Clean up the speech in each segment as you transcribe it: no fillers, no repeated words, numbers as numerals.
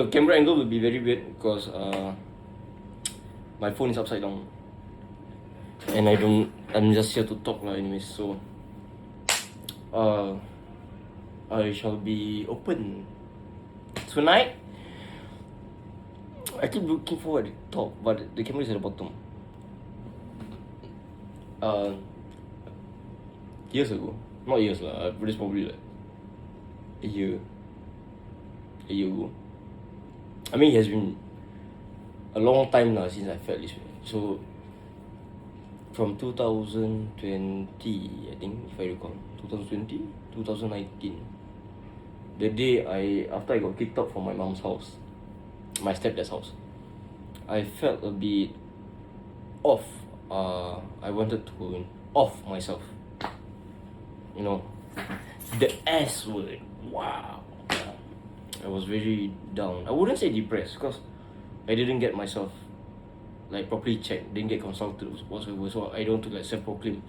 The camera angle will be very weird because my phone is upside down, and I'm just here to talk lah anyways. So I shall be open tonight. I keep looking forward to talk, but the camera is at the bottom. Years ago, not years lah, but it's probably like a year ago. I mean, it has been a long time now since I felt this way. So from 2020, I think, if I recall, 2020, 2019, the day after I got kicked out from my mom's house, my stepdad's house, I felt a bit off. I wanted to off myself. You know, the S word. Wow. I was very down. I wouldn't say depressed because I didn't get myself like properly checked, didn't get consulted whatsoever. So I don't like self-proclaim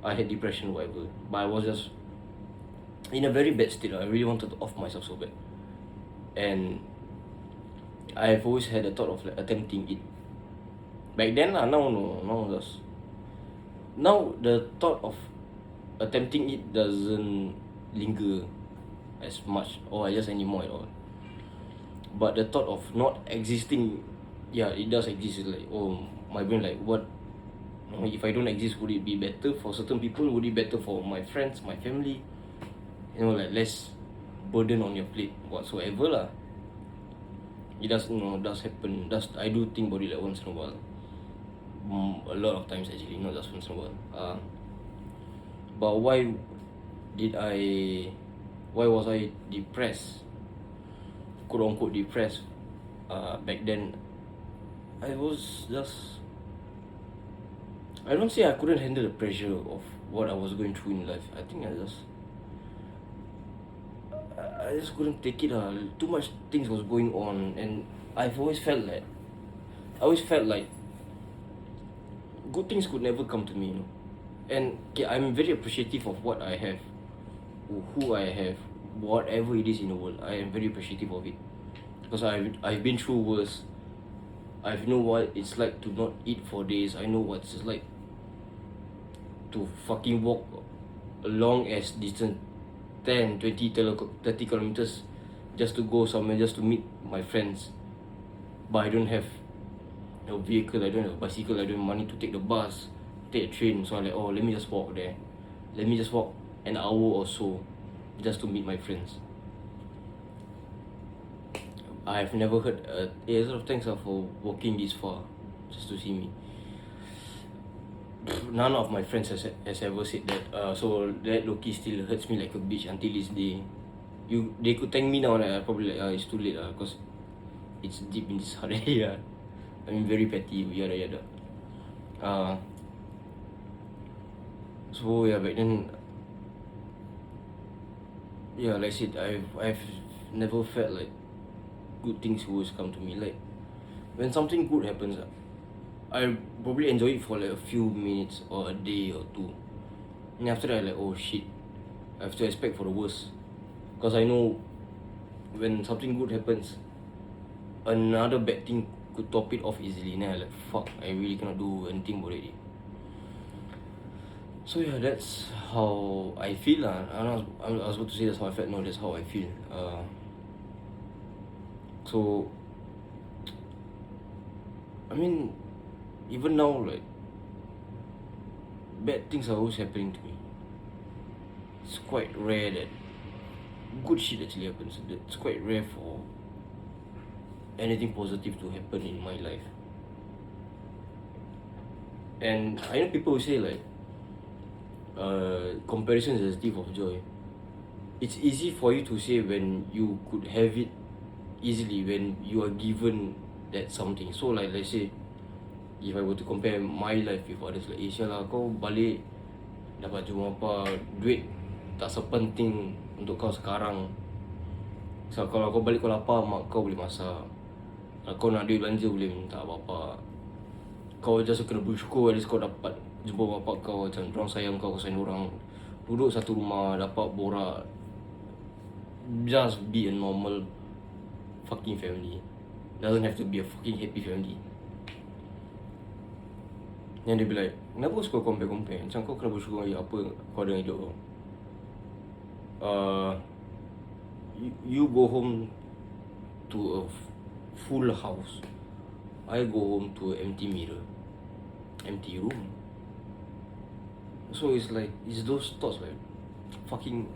I had depression or whatever. But I was just in a very bad state. I really wanted to off myself so bad. And I've always had the thought of like attempting it. Back then now no, now the thought of attempting it doesn't linger as much or I just anymore at all. But the thought of not existing, yeah, it does exist. It's like, oh, my brain like, what, if I don't exist, would it be better for certain people? Would it be better for my friends, my family? You know, like less burden on your plate whatsoever lah. It does, does happen. I do think about it like once in a while. A lot of times actually, not just once in a while. But why was I depressed, quote unquote depressed, back then? I was just, I don't say I couldn't handle the pressure of what I was going through in life. I think I just couldn't take it. Too much things was going on, and I always felt like good things could never come to me, you know. And okay, I'm very appreciative of what I have, who I have, whatever it is in the world. I am very appreciative of it because I've been through worse. I know what it's like to not eat for days. I know what it's like to fucking walk a long as distance, 10, 20, 30 kilometers just to go somewhere, just to meet my friends. But I don't have a vehicle, I don't have a bicycle, I don't have money to take the bus, take a train. So I'm like, oh, let me just walk there. Let me just walk an hour or so just to meet my friends. I've never heard a lot of thanks for walking this far just to see me. None of my friends has ever said that. So that low-key still hurts me like a bitch until this day. They could thank me now, and I probably like, it's too late because it's deep in this heart. Yeah, I mean very petty, yada yada. So yeah, back then, yeah, like I said, I've never felt like good things always come to me. Like when something good happens, I probably enjoy it for like a few minutes or a day or two. And after that, like, oh shit, I have to expect for the worst. Because I know when something good happens, another bad thing could top it off easily. And then I'm like, fuck, I really cannot do anything about it. So yeah, that's how I feel. I was about to say that's how I felt. No, that's how I feel. So, I mean, even now, like, bad things are always happening to me. It's quite rare that good shit actually happens. It's quite rare for anything positive to happen in my life. And I know people who say like, comparison is a thief of joy. It's easy for you to say when you could have it easily, when you are given that something. So like, let's say, if I were to compare my life with others, like, sialah kau balik dapat cuma apa, duit tak sepenting untuk kau sekarang. So kalau kau balik kau lapar, mak kau boleh masak. Kalau kau nak duit belanja boleh minta apa-apa. Kau just kena bersyukur at least kau dapat jumpa bapak kau, macam dorang sayang kau sayang dorang. Duduk satu rumah, dapat borak. Just be a normal fucking family. Doesn't have to be a fucking happy family. Then they be like, kenapa kau compare? Macam kau kena bersyukur apa kau ada hidup kau. You go home to a full house. I go home to an empty mirror, empty room. So it's like, it's those thoughts like fucking,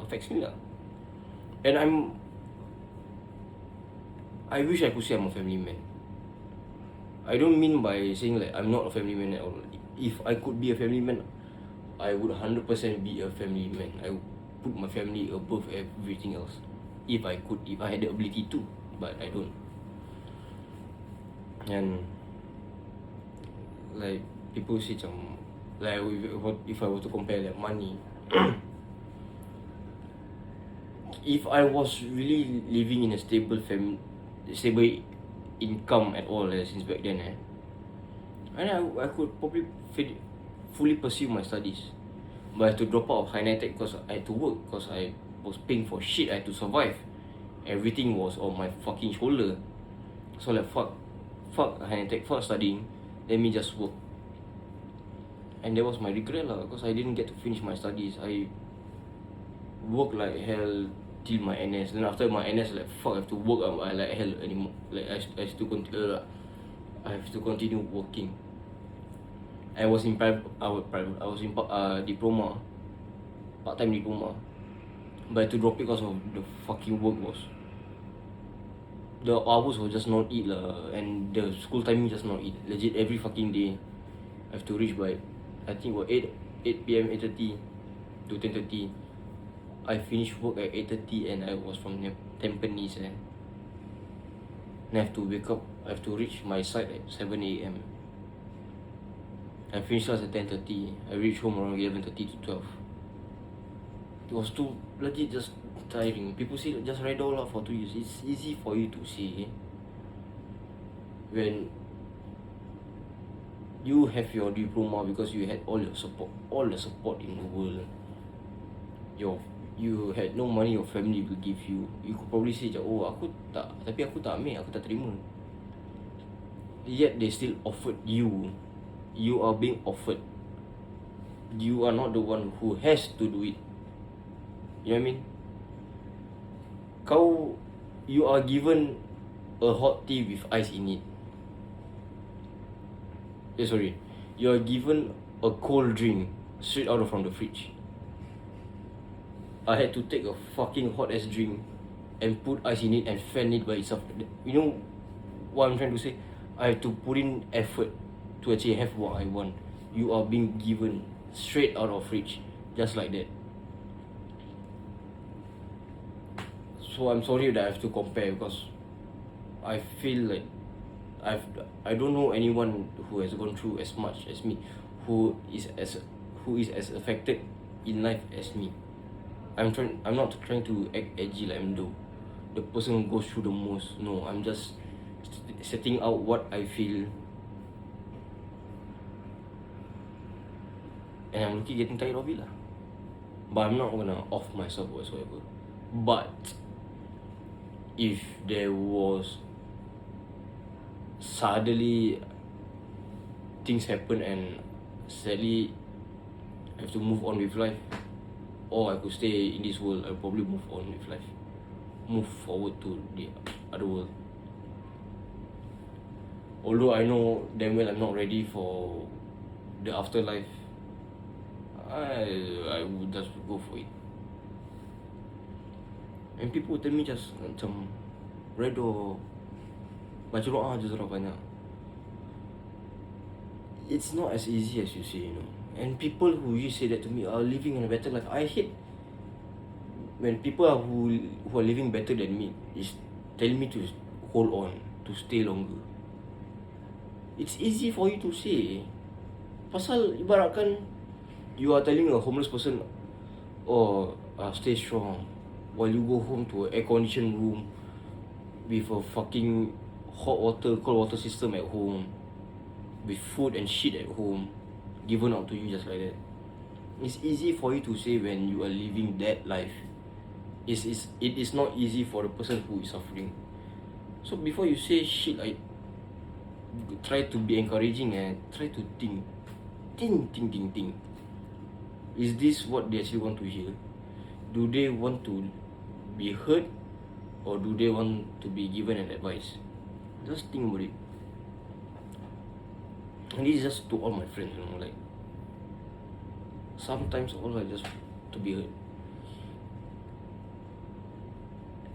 affects me lah. And I wish I could say I'm a family man. I don't mean by saying like I'm not a family man at all. If I could be a family man, I would 100% be a family man. I would put my family above everything else. If I had the ability to, but I don't. And like people say macam, like if I were to compare like money, if I was really living in a stable income at all since back then, and I could probably fully pursue my studies. But I had to drop out of high NITEC because I had to work, because I was paying for shit. I had to survive. Everything was on my fucking shoulder. So like fuck high NITEC, fuck studying, let me just work. And that was my regret lah, because I didn't get to finish my studies. I worked like hell till my NS. Then after my NS, like fuck, I have to work like hell anymore. Like I have to continue working. I was in diploma, part-time diploma, but I had to drop it because of the fucking work was. The hours were just not it lah, and the school timing just not it. Legit every fucking day, I have to reach by, I think what 8 PM, 8:30 to 10:30. I finished work at 8:30 and I was from Tampines. Then I have to wake up. I have to reach my site at 7 AM. I finished class at 10:30. I reached home around 11:30 to 12. It was too legit just tiring. People say just ride all out for 2 years. It's easy for you to say when you have your diploma because you had all the support in the world. You had no money your family will give you. You could probably say, oh aku tak ambil, aku tak terima. Yet they still offered you. You are being offered. You are not the one who has to do it. You know what I mean? You are given a hot tea with ice in it. You are given a cold drink straight out from the fridge. I had to take a fucking hot ass drink and put ice in it and fan it by itself. You know what I'm trying to say? I have to put in effort to actually have what I want. You are being given straight out of fridge, just like that. So I'm sorry that I have to compare, because I feel like I don't know anyone who has gone through as much as me, who is as affected in life as me. I'm not trying to act edgy like I'm the person who goes through the most. No, I'm just setting out what I feel, and I'm getting tired of it lah. But I'm not gonna off myself whatsoever. But if there was suddenly things happen and sadly I have to move on with life, or I could stay in this world, I'll probably move on with life, move forward to the other world. Although I know damn well I'm not ready for the afterlife, I would just go for it. And people tell me just macam redo, baca doa je surah banyak. It's not as easy as you say, And people who usually say that to me are living in a better life. I hate when people who are living better than me is telling me to hold on, to stay longer. It's easy for you to say. Pasal ibaratkan you are telling a homeless person, stay strong, while you go home to an air-conditioned room with a fucking cold water system at home, with food and shit at home given out to you just like that. It's easy for you to say when you are living that life. It is not easy for the person who is suffering. So before you say shit, I try to be encouraging and try to think. Think. Is this what they actually want to hear? Do they want to be heard, or do they want to be given an advice? Just think about it. And this is just to all my friends, you know, like sometimes all I just to be heard.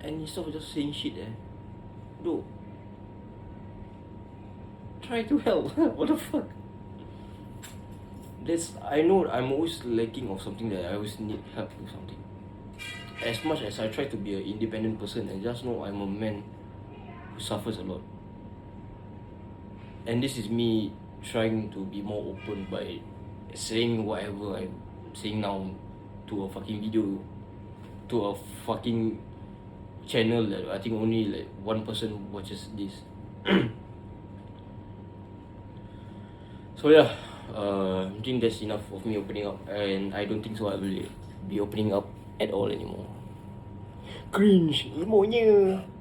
And instead of just saying shit, bro, try to help. What the fuck? I know I'm always lacking of something that I always need help with something. As much as I try to be an independent person, and just know I'm a man who suffers a lot. And this is me trying to be more open by saying whatever I'm saying now to a fucking video, to a fucking channel that I think only like one person watches this. So yeah, I think that's enough of me opening up, and I don't think so I will be opening up at all anymore. Cringe, emonya.